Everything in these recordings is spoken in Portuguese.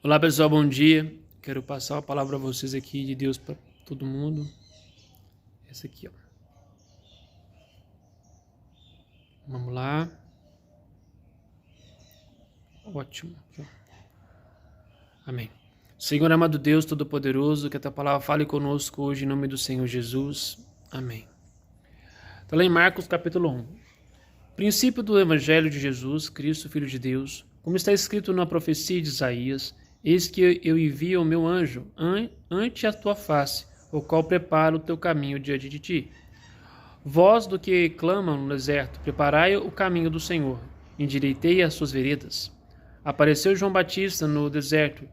Olá pessoal, bom dia. Quero passar a palavra a vocês aqui de Deus para todo mundo. Essa aqui, ó. Vamos lá. Ótimo. Amém. Senhor amado Deus Todo-Poderoso, que a tua palavra fale conosco hoje em nome do Senhor Jesus. Amém. Está lá em Marcos capítulo 1. Princípio do Evangelho de Jesus, Cristo, Filho de Deus, como está escrito na profecia de Isaías: eis que eu envio o meu anjo ante a tua face, o qual prepara o teu caminho diante de ti. Voz do que clamam no deserto, preparai o caminho do Senhor, endireitei as suas veredas. Apareceu João Batista no deserto,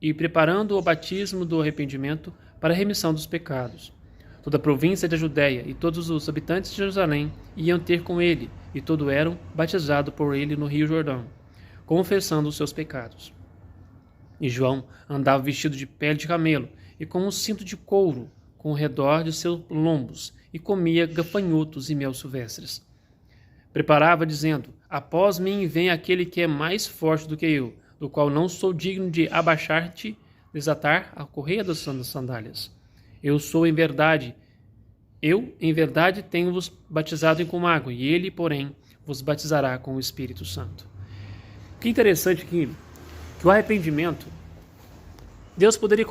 e preparando o batismo do arrependimento para a remissão dos pecados. Toda a província da Judéia e todos os habitantes de Jerusalém iam ter com ele, e todos eram batizados por ele no rio Jordão, confessando os seus pecados. E João andava vestido de pele de camelo e com um cinto de couro com o redor de seus lombos, e comia gafanhotos e mel silvestres. Preparava, dizendo: após mim vem aquele que é mais forte do que eu, do qual não sou digno de abaixar-te, desatar a correia das sandálias. Eu, em verdade, tenho-vos batizado com água, e ele, porém, vos batizará com o Espírito Santo. Que interessante que o arrependimento, Deus poderia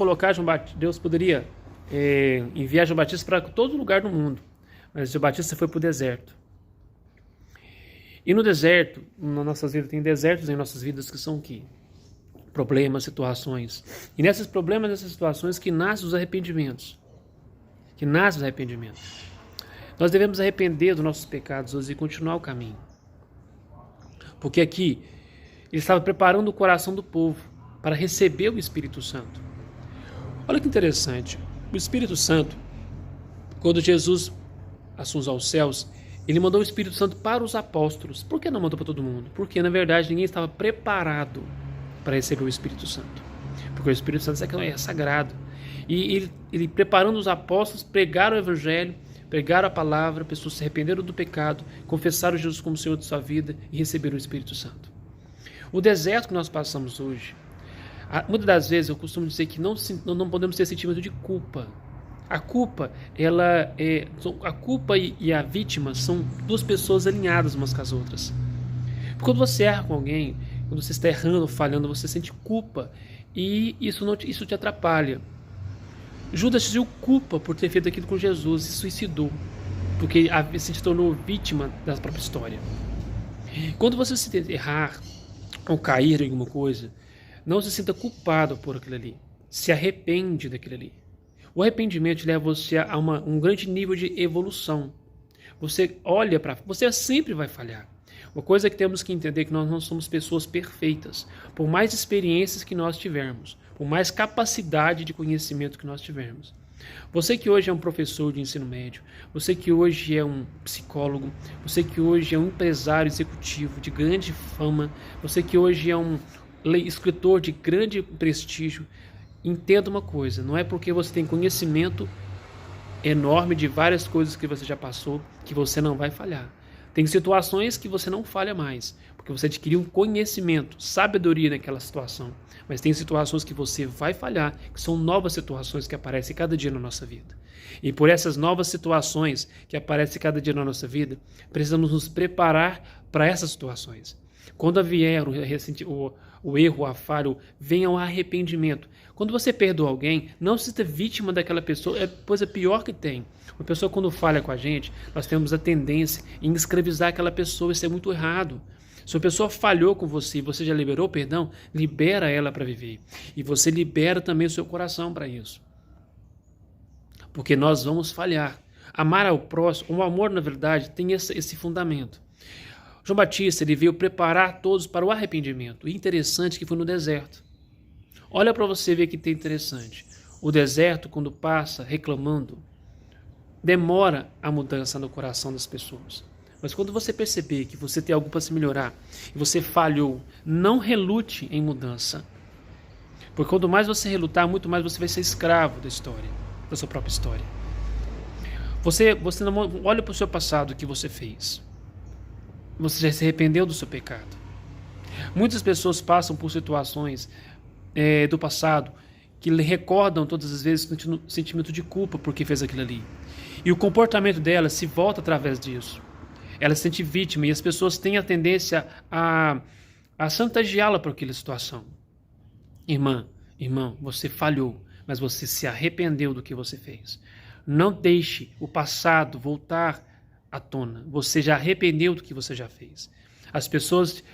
enviar João Batista para todo lugar do mundo, mas João Batista foi para o deserto. E no deserto, nas nossas vidas, tem desertos em nossas vidas que são que problemas, situações. E nesses problemas, nessas situações que nascem os arrependimentos. Nós devemos arrepender dos nossos pecados hoje e continuar o caminho. Porque aqui ele estava preparando o coração do povo para receber o Espírito Santo. Olha que interessante. O Espírito Santo, quando Jesus assuntos aos céus, ele mandou o Espírito Santo para os apóstolos. Por que não mandou para todo mundo? Porque, na verdade, ninguém estava preparado para receber o Espírito Santo. Porque o Espírito Santo é sagrado. E ele preparando os apóstolos, pregaram o Evangelho, pregaram a palavra, pessoas se arrependeram do pecado, confessaram Jesus como Senhor de sua vida e receberam o Espírito Santo. O deserto que nós passamos hoje, muitas das vezes eu costumo dizer que não podemos ter sentimento de culpa. A culpa e a vítima são duas pessoas alinhadas umas com as outras. Quando você erra com alguém, quando você está errando, falhando, você sente culpa e isso te atrapalha. Judas sentiu culpa por ter feito aquilo com Jesus e suicidou, porque se tornou vítima da própria história. Quando você se errar ou cair em alguma coisa, não se sinta culpado por aquilo ali. Se arrepende daquilo ali. O arrependimento leva você a um grande nível de evolução. Você olha para... Você sempre vai falhar. Uma coisa que temos que entender é que nós não somos pessoas perfeitas. Por mais experiências que nós tivermos, por mais capacidade de conhecimento que nós tivermos. Você que hoje é um professor de ensino médio, você que hoje é um psicólogo, você que hoje é um empresário executivo de grande fama, você que hoje é um escritor de grande prestígio, entenda uma coisa: não é porque você tem conhecimento enorme de várias coisas que você já passou que você não vai falhar. Tem situações que você não falha mais, porque você adquiriu um conhecimento, sabedoria naquela situação. Mas tem situações que você vai falhar, que são novas situações que aparecem cada dia na nossa vida. E por essas novas situações que aparecem cada dia na nossa vida, precisamos nos preparar para essas situações. Quando vier o erro, a falha, venha o arrependimento. Quando você perdoa alguém, não se sinta vítima daquela pessoa, é a coisa pior que tem. Uma pessoa, quando falha com a gente, nós temos a tendência em escravizar aquela pessoa, isso é muito errado. Se uma pessoa falhou com você e você já liberou o perdão, libera ela para viver. E você libera também o seu coração para isso. Porque nós vamos falhar. Amar ao próximo, o amor, na verdade, tem esse fundamento. João Batista, ele veio preparar todos para o arrependimento. E interessante que foi no deserto. Olha para você ver que tem interessante. O deserto, quando passa reclamando, demora a mudança no coração das pessoas. Mas quando você perceber que você tem algo para se melhorar e você falhou, não relute em mudança. Porque quanto mais você relutar, muito mais você vai ser escravo da história, da sua própria história. Você não olha para o seu passado, o que você fez. Você já se arrependeu do seu pecado. Muitas pessoas passam por situações do passado, que lhe recordam todas as vezes o sentimento de culpa porque fez aquilo ali. E o comportamento dela se volta através disso. Ela se sente vítima e as pessoas têm a tendência a chantageá-la por aquela situação. Irmão, você falhou, mas você se arrependeu do que você fez. Não deixe o passado voltar à tona. Você já arrependeu do que você já fez.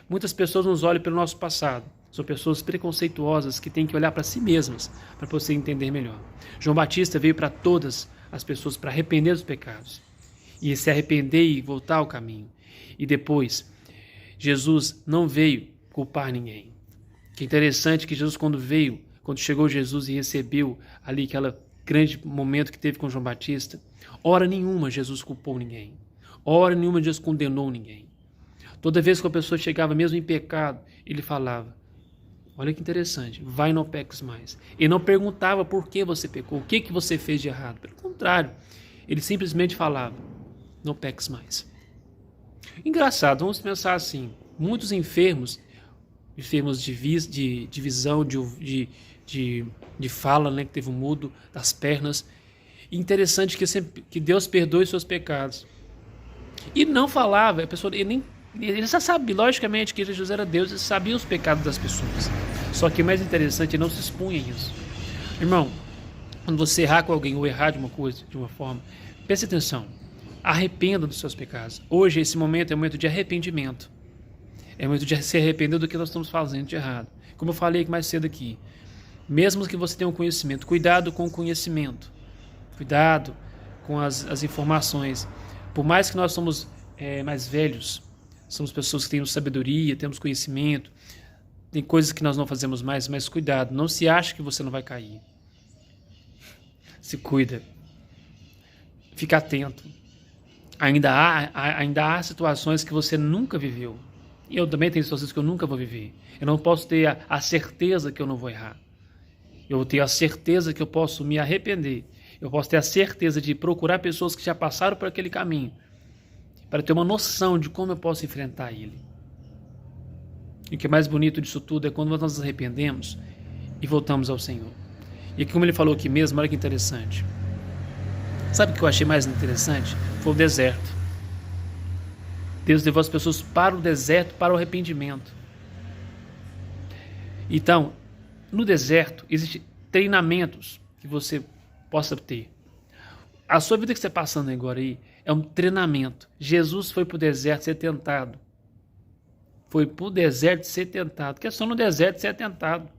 Muitas pessoas nos olham pelo nosso passado. São pessoas preconceituosas que têm que olhar para si mesmas para você entender melhor. João Batista veio para todas as pessoas para arrepender dos pecados e se arrepender e voltar ao caminho. E depois, Jesus não veio culpar ninguém. Que interessante que Jesus, quando chegou Jesus e recebeu ali aquele grande momento que teve com João Batista, hora nenhuma Jesus culpou ninguém. Hora nenhuma Jesus condenou ninguém. Toda vez que a pessoa chegava mesmo em pecado, ele falava, olha que interessante, vai e não peques mais. Ele não perguntava por que você pecou, o que você fez de errado. Pelo contrário, ele simplesmente falava, não peques mais. Engraçado, vamos pensar assim, muitos enfermos de visão, de fala, né, que teve um mudo das pernas. Interessante que Deus perdoe seus pecados. E não falava, a pessoa, ele já sabia, logicamente, que Jesus era Deus e sabia os pecados das pessoas. Só que o mais interessante, ele não se expunha a isso. Irmão, quando você errar com alguém ou errar de uma coisa, de uma forma, preste atenção, arrependa dos seus pecados. Hoje, esse momento é um momento de arrependimento. É um momento de se arrepender do que nós estamos fazendo de errado. Como eu falei mais cedo aqui, mesmo que você tenha um conhecimento, cuidado com o conhecimento. Cuidado com as informações. Por mais que nós somos mais velhos, somos pessoas que temos sabedoria, temos conhecimento, tem coisas que nós não fazemos mais, mas cuidado, não se ache que você não vai cair. Se cuida. Fica atento. Ainda há situações que você nunca viveu. E eu também tenho situações que eu nunca vou viver. Eu não posso ter a certeza que eu não vou errar. Eu tenho a certeza que eu posso me arrepender. Eu posso ter a certeza de procurar pessoas que já passaram por aquele caminho, para ter uma noção de como eu posso enfrentar ele. E o que é mais bonito disso tudo é quando nós nos arrependemos e voltamos ao Senhor. E como ele falou aqui mesmo, olha que interessante. Sabe o que eu achei mais interessante? Foi o deserto. Deus levou as pessoas para o deserto, para o arrependimento. Então, no deserto, existem treinamentos que você possa ter. A sua vida que você está passando agora aí é um treinamento. Jesus foi para o deserto ser tentado. Foi para o deserto ser tentado. Porque é só no deserto ser tentado.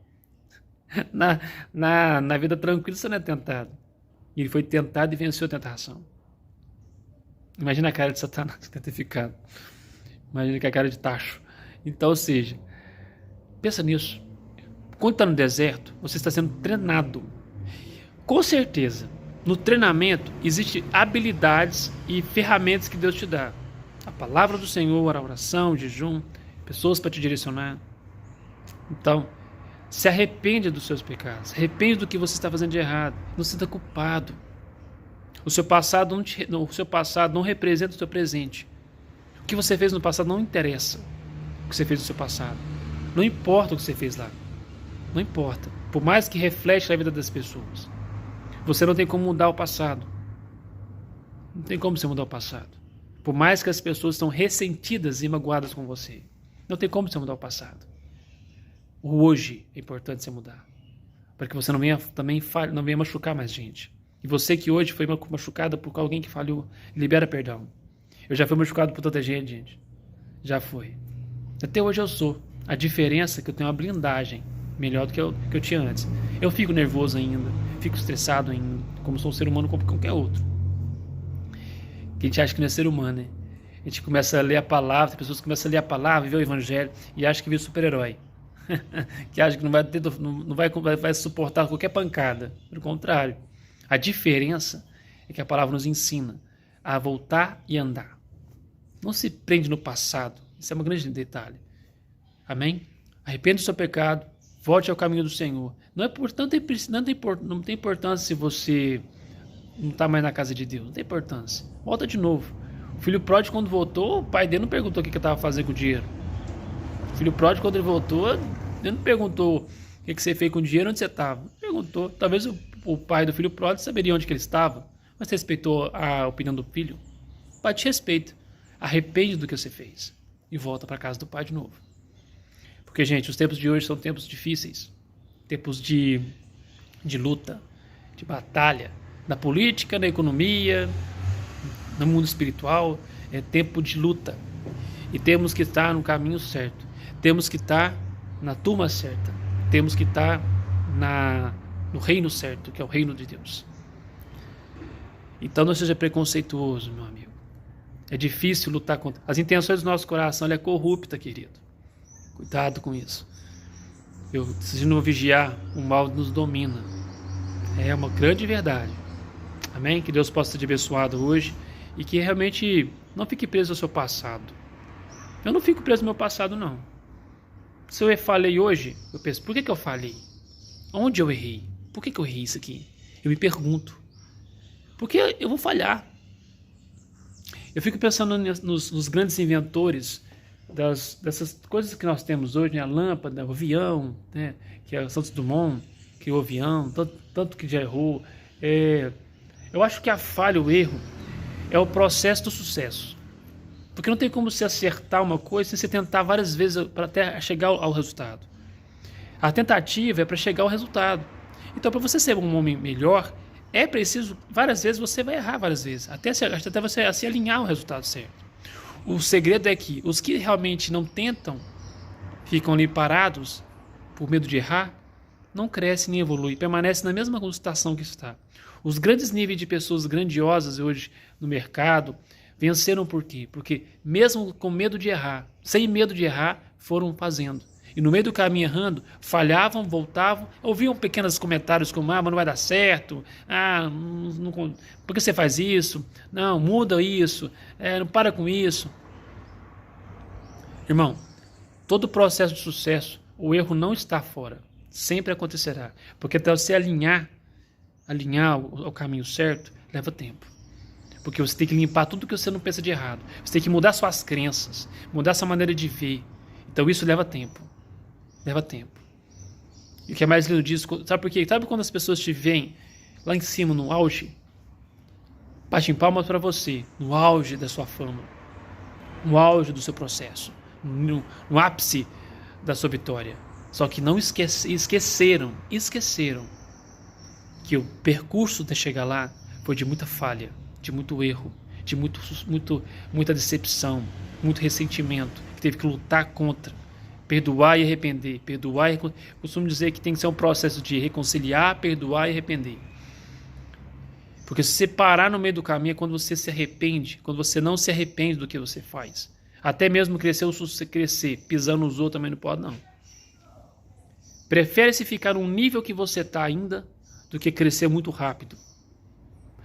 Na vida tranquila você não é tentado. Ele foi tentado e venceu a tentação. Imagina a cara de Satanás que deve ter ficado. Imagina que a cara de tacho. Então, ou seja, pensa nisso. Quando está no deserto, você está sendo treinado. Com certeza, no treinamento existem habilidades e ferramentas que Deus te dá. A palavra do Senhor, a oração, o jejum, pessoas para te direcionar. Então, se arrepende dos seus pecados. Arrepende do que você está fazendo de errado. Não se sinta culpado. O seu passado não representa o seu presente. O que você fez no passado não interessa. O que você fez no seu passado. Não importa o que você fez lá. Não importa. Por mais que reflete a vida das pessoas. Você não tem como mudar o passado. Não tem como você mudar o passado. Por mais que as pessoas estão ressentidas e magoadas com você. Não tem como você mudar o passado. O hoje é importante você mudar. Para que você não venha machucar mais gente. E você que hoje foi machucada por alguém que falhou, libera perdão. Eu já fui machucado por tanta gente. Já foi. Até hoje eu sou. A diferença é que eu tenho uma blindagem melhor do que eu tinha antes. Eu fico nervoso ainda, fico estressado ainda, como sou um ser humano como qualquer outro. Que a gente acha que não é ser humano, né? A gente começa a ler a palavra, as pessoas começam a ler a palavra, ver o evangelho e acham que vive super-herói. Que acha que não vai suportar qualquer pancada. Pelo contrário. A diferença é que a palavra nos ensina a voltar e andar. Não se prende no passado. Isso é um grande detalhe. Amém? Arrependa do seu pecado. Volte ao caminho do Senhor. Não tem importância se você não está mais na casa de Deus. Não tem importância. Volta de novo. O filho pródigo, quando voltou, o pai dele não perguntou o que ele estava fazendo com o dinheiro. O filho pródigo, quando ele voltou, ele não perguntou o que você fez com o dinheiro? Onde você estava? Perguntou. Talvez o pai do filho pródigo saberia onde que ele estava, mas você respeitou a opinião do filho? O pai te respeita. Arrepende do que você fez e volta para casa do pai de novo. Porque, gente, os tempos de hoje são tempos difíceis. Tempos de luta, de batalha. Na política, na economia, no mundo espiritual. É tempo de luta. E temos que estar no caminho certo. Temos que estar na turma certa. Temos que estar no reino certo, que é o reino de Deus. Então não seja preconceituoso, meu amigo. É difícil lutar contra. As intenções do nosso coração, ela é corrupta, querido. Cuidado com isso. Se não vigiar, o mal nos domina. É uma grande verdade. Amém? Que Deus possa te abençoado hoje e que realmente não fique preso ao seu passado. Eu não fico preso ao meu passado, não. Se eu falei hoje, eu penso, por que eu falei? Onde eu errei? Por que eu errei isso aqui? Eu me pergunto. Porque eu vou falhar. Eu fico pensando nos grandes inventores dessas coisas que nós temos hoje, né? A lâmpada, o avião, né? Que é o Santos Dumont, que é o avião, tanto que já errou. Eu acho que a falha, o erro, é o processo do sucesso. Porque não tem como você acertar uma coisa sem você tentar várias vezes para até chegar ao resultado. A tentativa é para chegar ao resultado. Então, para você ser um homem melhor, é preciso, várias vezes, você vai errar várias vezes, até você se alinhar ao resultado certo. O segredo é que os que realmente não tentam, ficam ali parados, por medo de errar, não crescem nem evoluem, permanecem na mesma situação que está. Os grandes níveis de pessoas grandiosas hoje no mercado venceram por quê? Porque mesmo com medo de errar, sem medo de errar, foram fazendo. E no meio do caminho errando, falhavam, voltavam, ouviam pequenos comentários como, mas não vai dar certo, por que você faz isso? Não, muda isso, não para com isso. Irmão, todo processo de sucesso, o erro não está fora, sempre acontecerá. Porque até você alinhar ao caminho certo, leva tempo. Porque você tem que limpar tudo que você não pensa de errado. Você tem que mudar suas crenças, mudar sua maneira de ver. Então isso leva tempo. Leva tempo. E o que é mais lindo disso, sabe por quê? Sabe quando as pessoas te veem lá em cima, no auge? Batem palmas para você, no auge da sua fama, no auge do seu processo, no ápice da sua vitória. Só que não esqueceram que o percurso de chegar lá foi de muita falha, de muito erro, de muita decepção, muito ressentimento, que teve que lutar contra. Perdoar e arrepender. Costumo dizer que tem que ser um processo de reconciliar, perdoar e arrepender. Porque se você parar no meio do caminho é quando você se arrepende, quando você não se arrepende do que você faz. Até mesmo crescer, pisando nos outros também não pode, não. Prefere-se ficar num nível que você está ainda do que crescer muito rápido.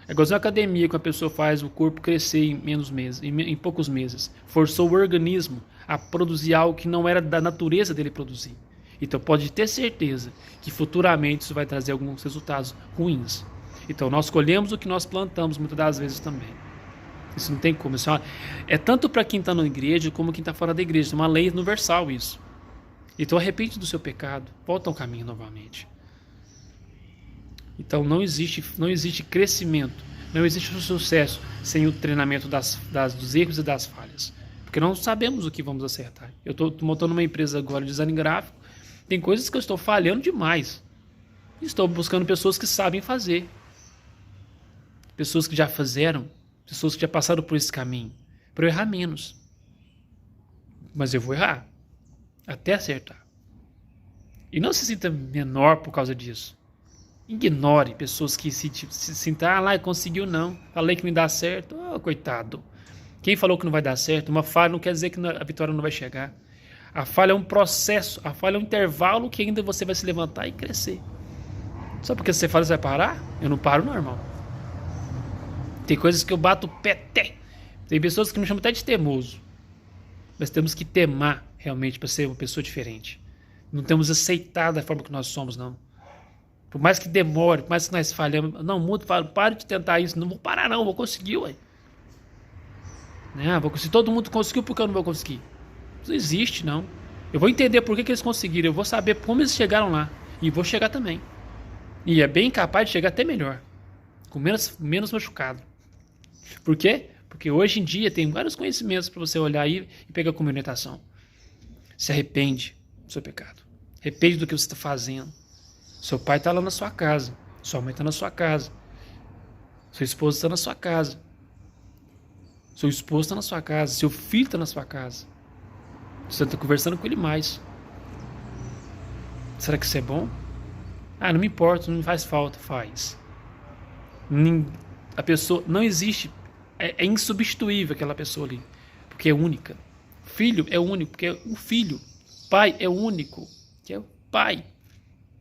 É igual na academia que a pessoa faz o corpo crescer em poucos meses. Forçou o organismo a produzir algo que não era da natureza dele produzir. Então pode ter certeza que futuramente isso vai trazer alguns resultados ruins. Então nós colhemos o que nós plantamos muitas das vezes também. Isso não tem como. Isso é tanto para quem está na igreja como quem está fora da igreja. É uma lei universal isso. Então arrepende do seu pecado. Volta ao caminho novamente. Então não existe crescimento, não existe sucesso sem o treinamento dos erros e das falhas. Porque não sabemos o que vamos acertar. Eu estou montando uma empresa agora de design gráfico, tem coisas que eu estou falhando demais. Estou buscando pessoas que sabem fazer. Pessoas que já fizeram, pessoas que já passaram por esse caminho, para eu errar menos. Mas eu vou errar, até acertar. E não se sinta menor por causa disso. Ignore pessoas que se sintam, lá, conseguiu não, falei que não dá certo, coitado. Quem falou que não vai dar certo, uma falha não quer dizer que a vitória não vai chegar. A falha é um processo, a falha é um intervalo que ainda você vai se levantar e crescer. Só porque você fala, você vai parar? Eu não paro não, irmão. Tem coisas que eu bato o pé até. Tem pessoas que me chamam até de teimoso. Mas temos que temar realmente para ser uma pessoa diferente. Não temos aceitado a forma que nós somos, não. Por mais que demore, por mais que nós falhamos, não, muda, pare de tentar isso, não vou parar não, vou conseguir, ué. Se todo mundo conseguiu, por que eu não vou conseguir? Isso não existe, não. Eu vou entender por que eles conseguiram, eu vou saber como eles chegaram lá. E vou chegar também. E é bem capaz de chegar até melhor. Com menos machucado. Por quê? Porque hoje em dia tem vários conhecimentos para você olhar aí e pegar como orientação. Se arrepende do seu pecado. Arrepende do que você está fazendo. Seu pai está lá na sua casa. Sua mãe está na sua casa. Sua esposa está na sua casa. Seu esposo está na sua casa. Seu filho está na sua casa. Você está conversando com ele mais. Será que isso é bom? Ah, não me importa, não me faz falta. Faz. A pessoa não existe. É insubstituível aquela pessoa ali. Porque é única. Filho é único, porque é o filho. Pai é único, que é o pai.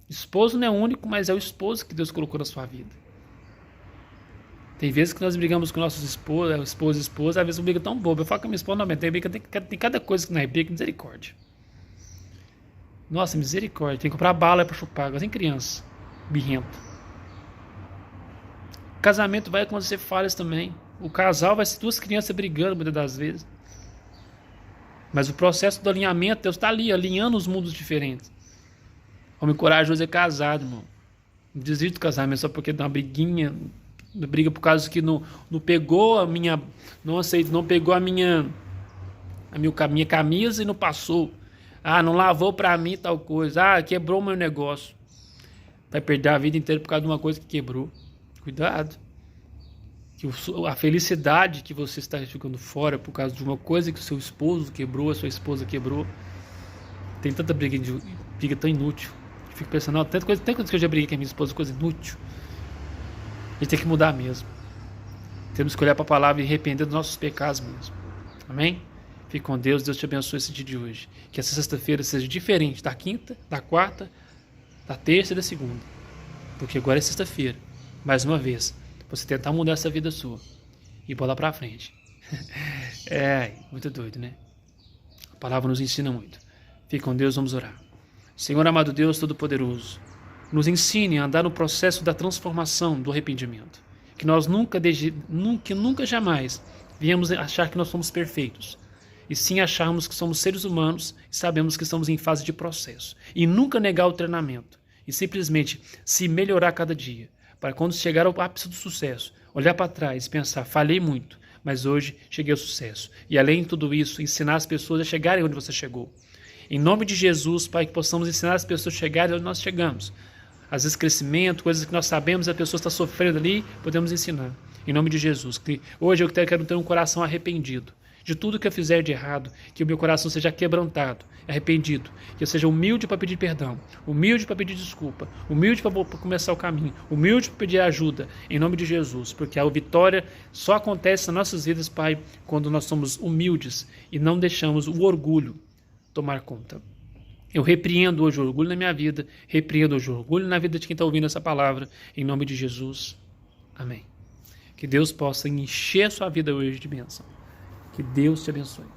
Esposo não é único, mas é o esposo que Deus colocou na sua vida. Tem vezes que nós brigamos com nossos esposa, às vezes uma briga tão boba. Eu falo com a minha esposa, não, tem cada coisa que não é briga, misericórdia. Nossa, misericórdia. Tem que comprar bala para chupar, igual em criança. Birrenta. Casamento vai acontecer falhas também. O casal vai ser duas crianças brigando muitas das vezes. Mas o processo do alinhamento, Deus está ali, alinhando os mundos diferentes. Homem corajoso é casado, irmão. Não desiste do casamento só porque dá uma briguinha. Briga por causa que não pegou a minha. Não pegou a minha camisa e não passou. Ah, não lavou pra mim tal coisa. Ah, quebrou o meu negócio. Vai perder a vida inteira por causa de uma coisa que quebrou. Cuidado. Que a felicidade que você está ficando fora por causa de uma coisa que o seu esposo quebrou, a sua esposa quebrou. Tem tanta briga tão inútil. Eu fico pensando, não, tanta coisa que eu já briguei com a minha esposa, coisa inútil. A gente tem que mudar mesmo. Temos que olhar para a palavra e arrepender dos nossos pecados mesmo. Amém? Fique com Deus, Deus te abençoe esse dia de hoje. Que essa sexta-feira seja diferente da quinta, da quarta, da terça e da segunda. Porque agora é sexta-feira. Mais uma vez, você tentar mudar essa vida sua e bola pra frente. É, muito doido, né? A palavra nos ensina muito. Fique com Deus, vamos orar. Senhor amado Deus Todo-Poderoso, nos ensine a andar no processo da transformação, do arrependimento. Que nós nunca jamais viemos achar que nós somos perfeitos. E sim acharmos que somos seres humanos e sabemos que estamos em fase de processo. E nunca negar o treinamento. E simplesmente se melhorar cada dia. Para quando chegar ao ápice do sucesso, olhar para trás e pensar, falhei muito, mas hoje cheguei ao sucesso. E além de tudo isso, ensinar as pessoas a chegarem onde você chegou. Em nome de Jesus, Pai, que possamos ensinar as pessoas a chegarem onde nós chegamos. Às vezes crescimento, coisas que nós sabemos, a pessoa está sofrendo ali, podemos ensinar. Em nome de Jesus, que hoje eu quero ter um coração arrependido. De tudo que eu fizer de errado, que o meu coração seja quebrantado, arrependido, que eu seja humilde para pedir perdão, humilde para pedir desculpa, humilde para começar o caminho, humilde para pedir ajuda, em nome de Jesus, porque a vitória só acontece nas nossas vidas, Pai, quando nós somos humildes e não deixamos o orgulho tomar conta. Eu repreendo hoje o orgulho na minha vida, repreendo hoje o orgulho na vida de quem está ouvindo essa palavra, em nome de Jesus. Amém. Que Deus possa encher a sua vida hoje de bênção. Que Deus te abençoe.